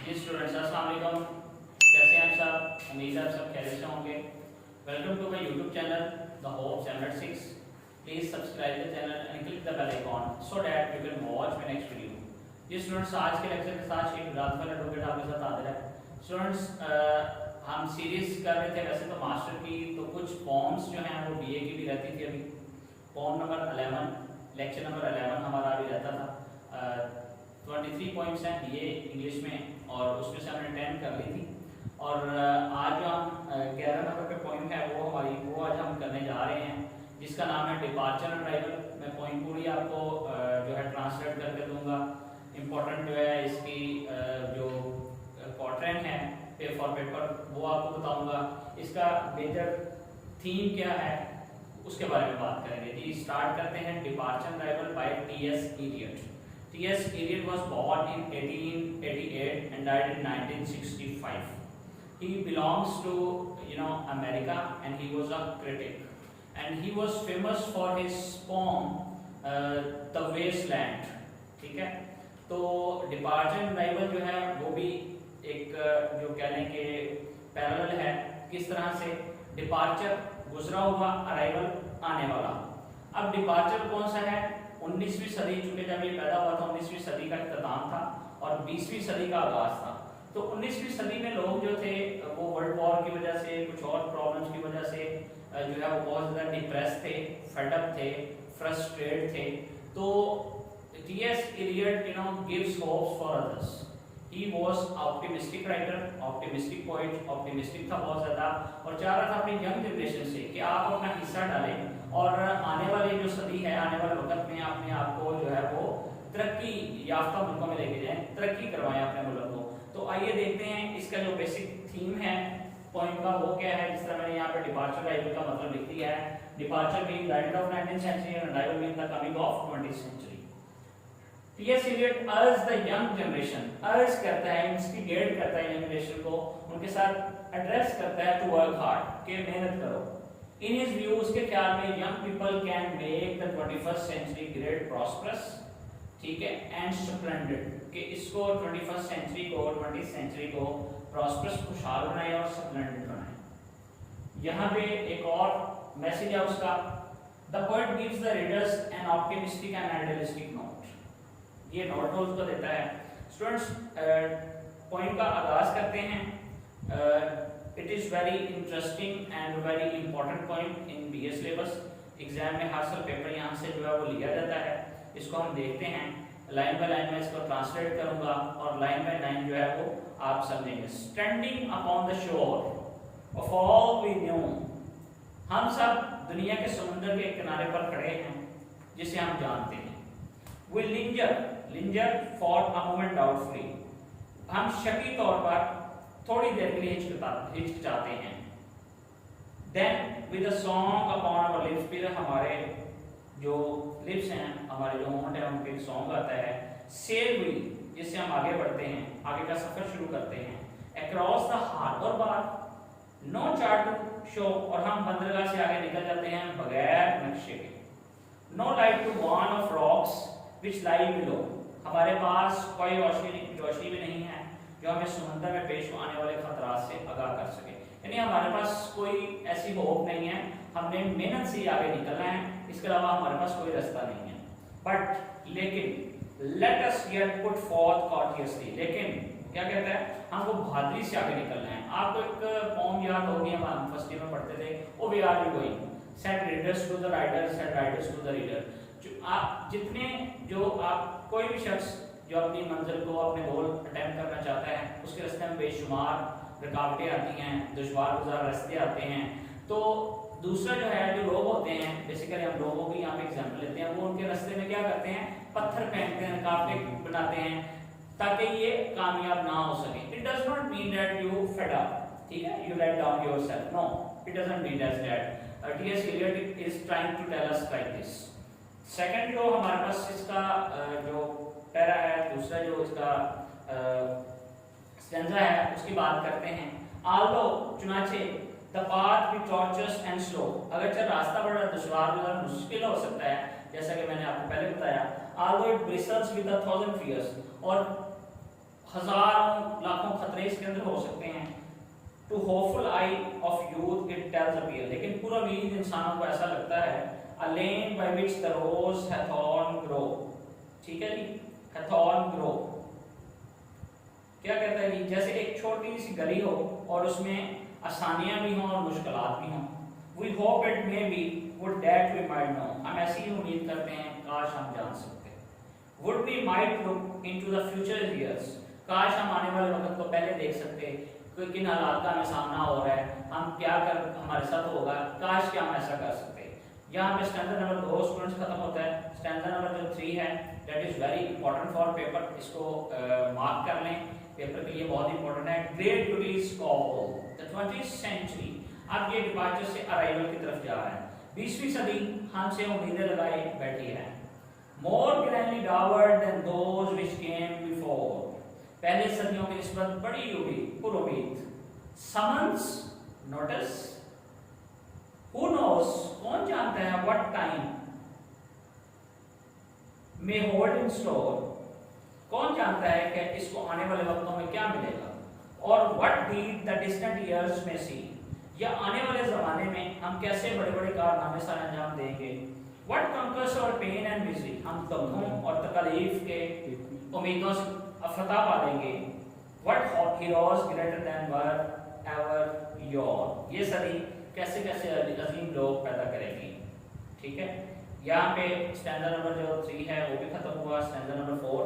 जी students, अस्सलाम वालेकुम। कैसे हैं आप सब? उम्मीद है आप सब खैरियत से होंगे। Welcome to my YouTube channel the hope 706। Please subscribe the channel and click the bell icon so that you can watch my next video. जी स्टूडेंट्स, आज के लेक्चर के साथ शेख राजफल एडवोकेट आपके साथ हाजिर है। स्टूडेंट्स, हम सीरीज कर रहे थे वैसे तो मास्टर की, तो कुछ फॉर्म्स जो हैं वो बीए की भी रहती थी। अभी फॉर्म नंबर 11, लेक्चर नंबर 11 हमारा अभी रहता था। 23 पॉइंट्स हैं बीए इंग्लिश में और उसमें से हमने 10 कर ली थी। और आज जो हम 11 नंबर पे पॉइंट है वो आज हम करने जा रहे हैं, जिसका नाम है डिपार्चर एंड अराइवल। मैं पॉइंट पूरी आपको जो है ट्रांसलेट करके दूंगा। इम्पोर्टेंट जो है इसकी जो क्वाड्रेंट है फॉर पेपर वो आपको बताऊंगा। इसका मेजर थीम क्या है उसके बारे में बात करेंगे। जी स्टार्ट करते हैं। Departure and arrival by T S. Eliot. T.S. Eliot was born in 1888 and died in 1965. He belongs to America and he was a critic, and he was famous for his poem The Wasteland। ठीक है, तो departure and arrival जो है वो भी एक जो कहने के पैरेलल है। किस तरह से? डिपार्चर गुजरा हुआ, अराइवल आने वाला। अब डिपार्चर कौन सा है? 19वीं सदी, चूंकि जब ये पैदा हुआ था 19वीं सदी का इख्तिताम था और 20वीं सदी का आगाज था। तो 19वीं सदी में लोग जो थे वो वर्ल्ड वॉर की वजह से, कुछ और प्रॉब्लम्स की वजह से जो है वो बहुत ज़्यादा डिप्रेस थे, फेड अप थे, फ्रस्ट्रेट थे। तो T S. Eliot gives hopes for others. He was optimistic writer, optimistic poet, optimistic था बहुत ज़्यादा, और चाह रहा था अपनी यंग जनरेशन से कि आप अपना हिस्सा डालें और आने वाली जो सदी है, आने वाले वक्त में अपने आप को जो है वो तरक्की याफ्ता मुल्कों में लेके जाएं, तरक्की करवाएं अपने मुल्क को। तो आइए देखते हैं इसका जो बेसिक थीम है पॉइंट का वो क्या है। जिस तरह मैंने यहाँ पे डिपार्चर अराइवल का मतलब लिख दिया है। Departure mean the end of 19th century and arrival mean the coming of 20th century. T S. Eliot urge the young generation, urge करता है, इंस्टिगेट करता है यंग जनरेशन को, उनके साथ एड्रेस करता है टू वर्क हार्ड, कि मेहनत करो। In his view, उसके ख्याल में young people can make the 21st century great prosperous, ठीक है, and splendid, कि इसको 21st century को, 20th century को prosperous, खुशहाल बनाए और splendid बनाए। यहाँ पे एक और मैसेज है उसका। The poet gives the readers an optimistic and idealistic note। ये नोट उसको देता है। स्टूडेंट्स, पॉइंट का आगाज करते हैं। It is very interesting and very important point in BA syllabus। Exam में हर साल पेपर यहाँ से जो है वो लिया जाता है। इसको हम देखते हैं लाइन बाय लाइन में, इसको ट्रांसलेट करूंगा और लाइन बाय लाइन जो है वो आप समझेंगे। Standing upon the shore of all we knew, हम सब दुनिया के समुद्र के किनारे पर खड़े हैं जिसे हम जानते हैं। We linger for a moment doubtfully, हम शकी तौर पर थोड़ी देर के लिए हिचकिचाते हैं। Then with a song upon our lips, फिर हमारे जो लिप्स हैं, हमारे जो होंठ हैं, उन पे एक सॉन्ग आता है। Sail we, जिससे हम आगे बढ़ते हैं, आगे का सफर शुरू करते हैं। Across the harbor bar, no chart to show, और हम बंदरगाह से आगे निकल जाते हैं बगैर नक्शे के। No light to warn of rocks which lie below, हमारे पास कोई रोशनी भी नहीं है जो हमें समुद्र में पेश आने वाले खतरात से आगाह कर सके। यानी हमारे पास कोई ऐसी होप नहीं है, हमने मेहनत से आगे निकलना है, इसके अलावा हमारे पास कोई रास्ता नहीं है। बट लेकिन let us get put forth courteously, लेकिन क्या कहता है, हमको बहादुरी से आगे निकलना है। आपको एक पोम याद होगी, हम फर्स्ट ईयर में पढ़ते थे, O we are going, set readers to the writer, set writers to the reader. जो आप कोई भी शख्स जो अपनी मंजिल को, अपने गोल अटेम्प्ट करना चाहता है, उसके रास्ते में बेशुमार रुकावटें आती हैं, दुश्वार गुजार रास्ते आते हैं। तो दूसरा जो है, जो लोग होते हैं, बेसिकली हम लोगों की यहाँ पे एग्जाम्पल लेते हैं, वो उनके रास्ते में क्या करते हैं, पत्थर फेंकते हैं, रुकावटें बनाते हैं ताकि ये कामयाब ना हो सके। It does not mean that you fed up, ठीक है, you let down yourself, no, it doesn't mean that. T S. Eliot is trying to tell us like this. Second जो हमारे पास इसका जो पैरा है, दूसरा जो इसका स्टैंजा है उसकी बात करते हैं। आल्दो चुनाचे the path be torturous and slow, अगरचे रास्ता बड़ा दुश्वार और मुश्किल हो सकता है, जैसा कि मैंने आपको पहले बताया। Although it bristles with 1000 fears, और हजारों लाखों इसके अंदर हो सकते हैं। To hopeful eye of youth it tells appear, लेकिन पूरा वीद इंसानों को ऐसा लगता है a lane by which the rose hawthorn grow. ठीक है जी, हैथॉर्न ग्रो क्या कहता है जी, जैसे एक छोटी सी गली हो और उसमें आसानियां भी हों और मुश्किलात भी हों। We hope it may be would that we might know, हम ऐसी ही उम्मीद करते हैं काश हम जान सकते। Would we might look into the future years, काश हम आने वाले वक्त को पहले देख सकते कि किन हालात का हमें सामना हो रहा है, हम क्या कर हमारे साथ होगा, काश क्या हम ऐसा कर सकते। यहाँ पे स्टैंडर्ड नंबर 2 स्टूडेंट्स खत्म होता है। स्टैंडर्ड नंबर जो 3 है that is very important for paper, इसको मार्क कर लें, पेपर के लिए बहुत इंपॉर्टेंट है। Great British call the 20th century, अब ये डिपार्चर से अराइवल की तरफ जा रहा है। 20वीं सदी हमसे उम्मीदें लगाए बैठी है। More grandly dowered than those which came before, पहले सदियों की निस्बत बड़ी उम्मीद पुरुमीद। समन्स नोटिस, हु नोस, कौन जानता है, what time may hold in store, कौन जानता है कि इसको आने वाले वक्तों में क्या मिलेगा। और what did the distant years में सी, या आने वाले जमाने में हम कैसे बड़े बड़े कारनामे सर अंजाम देंगे। व्हाट कंकर्स और पेन एंड मिजरी, हम गमों और तकलीफ के उम्मीदों से फतह पा लेंगे। What heroes greater than were ever your, ये सदी कैसे कैसे अजीम लोग पैदा करेगी। ठीक है, यहाँ पे स्टैंडर्ड नंबर जो 3 है वो भी खत्म हुआ। स्टैंडर्ड नंबर 4,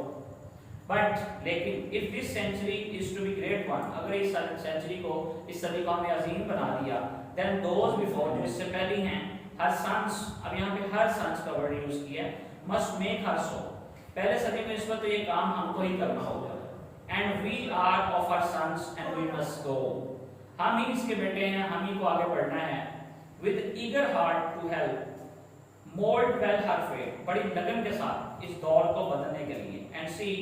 बट लेकिन if this century is to be great one, अगर इस सेंचुरी को, इस सदी को हमने अजीम बना दिया, देन दोज बिफोर, जो इससे पहले हैं, हर सन्स, अब यहाँ पे हर सन्स का वर्ड यूज किया है, मस्ट मेक हर सो, पहले सदी में इस वक्त तो ये काम हमको ही करना होगा। And we are of our sons and we must go, हम ही इसके बेटे हैं, हम ही को आगे बढ़ना है। With eager heart to help mould well her fate, बड़ी लगन के साथ इस दौर को बदलने के लिए। And see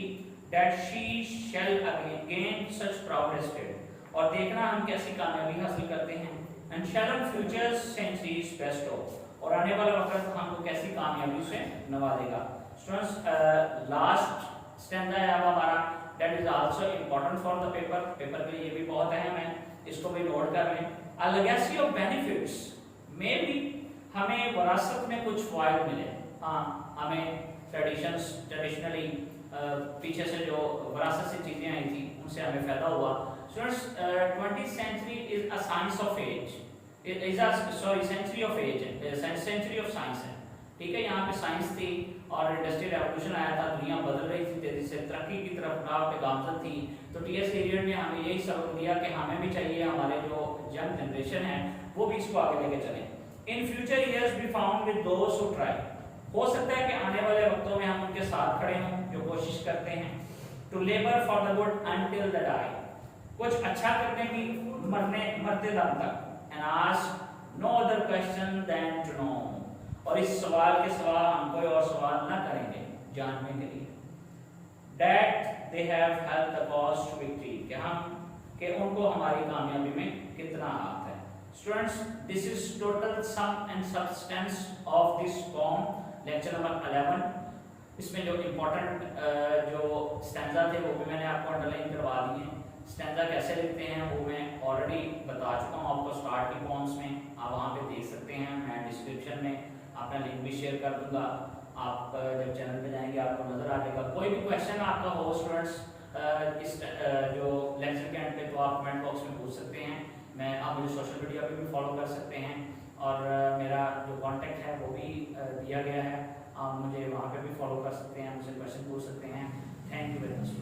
that she shall again such proud state, और देखना हम कैसी कामयाबी हासिल करते हैं। And shall future centuries best हो, और आने वाला वक्त हमको कैसी कामयाबी से नवाजेगा। स्टूडेंट्स लास्ट स्टैंजा है अब हमारा, that is also important for the paper, paper के लिए भी बहुत अहम है, इसको भी नोट कर लें। A legacy of benefits, may be हमें विरासत में कुछ फायदे मिले। हाँ, हमें ट्रेडिशनली पीछे से जो विरासत से चीजें आई थी उनसे हमें फायदा हुआ। Students 20th century is a science of age, is a sorry century of age, century of science है। ठीक है, यहाँ पे साइंस थी और इंडस्ट्रियल रेवोल्यूशन आया था, दुनिया बदल रही थी तेजी से, तरक्की की तरफ राह पे गामजन थी। तो टीएस पीरियड में हमें यही सबक दिया कि हमें भी चाहिए हमारे जो यंग जनरेशन है वो भी इसको आगे लेके चलें। In future years be found with those who try, हो सकता है कि आने वाले वक्तों में हम उनके साथ खड़े हों जो कोशिश करते हैं। To labour for the good until the die, कुछ अच्छा करने की मरते दम तक। And ask no other question than to know, और इस सवाल के सिवा हम कोई और सवाल ना करेंगे जानने के लिए। That they have helped the cause to victory, कि उनको हमारी कामयाबी में कितना हाथ है। Students, this is total sum and substance of this form, lecture number 11। इसमें जो इम्पोर्टेंट जो स्टैंजा थे वो भी मैंने आपको अंडरलाइन करवा दिए हैं। स्टैंजा कैसे लिखते हैं वो मैं ऑलरेडी बता चुका हूँ आपको स्टार्ट की पॉइंट्स में, आप वहाँ पे देख सकते हैं। मैं डिस्क्रिप्शन में अपना लिंक भी शेयर कर दूंगा, आप जब चैनल पे जाएंगे आपको नजर आ जाएगा। कोई भी क्वेश्चन आपका हो स्टूडेंट्स इस जो लेक्चर के एंड पे, तो आप कमेंट बॉक्स में पूछ सकते हैं। मैं आप मुझे सोशल मीडिया पे भी फॉलो कर सकते हैं, और मेरा जो कॉन्टैक्ट है वो भी दिया गया है, आप मुझे वहाँ पे भी फॉलो कर सकते हैं, मुझसे क्वेश्चन पूछ सकते हैं। Thank you very much.